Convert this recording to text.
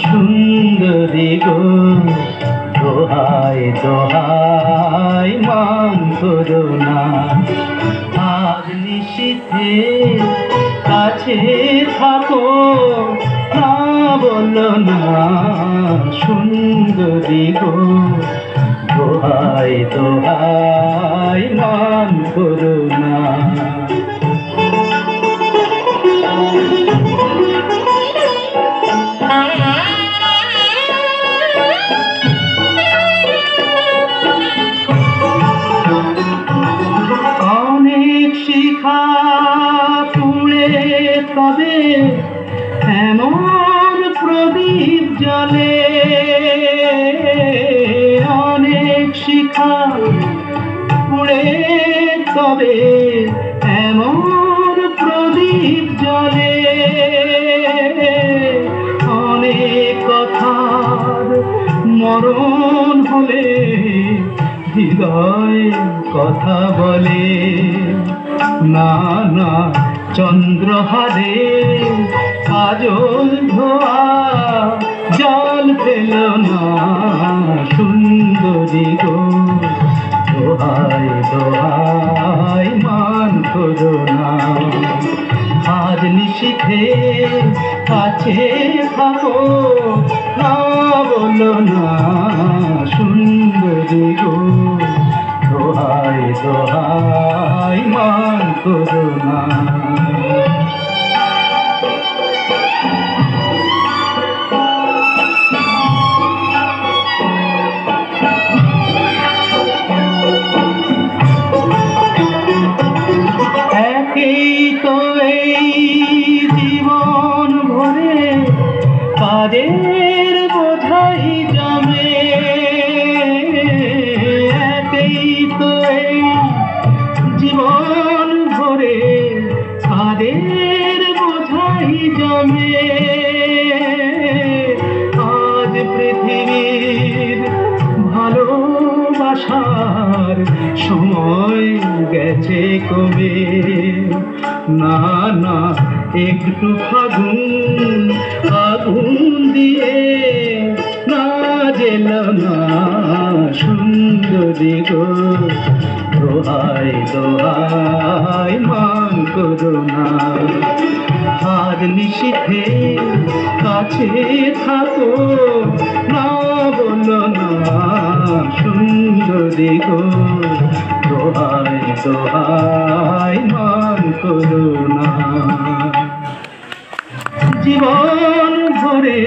সুন্দরী গো, দোহাই দোহাই মান করো না। আজ নিশীথে কাছে থাকো, না বলো না সুন্দরী গো, দোহাই দোহাই মান করো না। অনেক শিখা পুড়ে তবে এমন প্রদীপ জ্বলে, অনেক শিখা পুড়ে তবে এমন প্রদীপ জ্বলে, অনেক কথার মরণ হলে হৃদয় কথা বলে। না না চন্দ্রহারে কাজল ধোয়া জল পেল না সুন্দরী গো, দোহাই দোহাই মান করো না। আজ নিশীথে কাছে থাকো, না বলো না সুন্দরী গো, দোহাই দোহাই মান করো না। একই তো এই জীবন ভরে কাদের বোঝাই জমে, একই তো এই জীবন ভরে কাদের বোঝাই জমে। আজ পৃথিবীর ভালোবাসার সময় গেছে কবে, না না একটু ফাগুন আগুন দিয়ে না জেল না সুন্দরী গো, দোহাই দোহাই মান করো না। আজ নিশীথে কাছে থাকো, না বলো না সুন্দরী গো, দোহাই দোহাই মান করো না। জীবন ভরে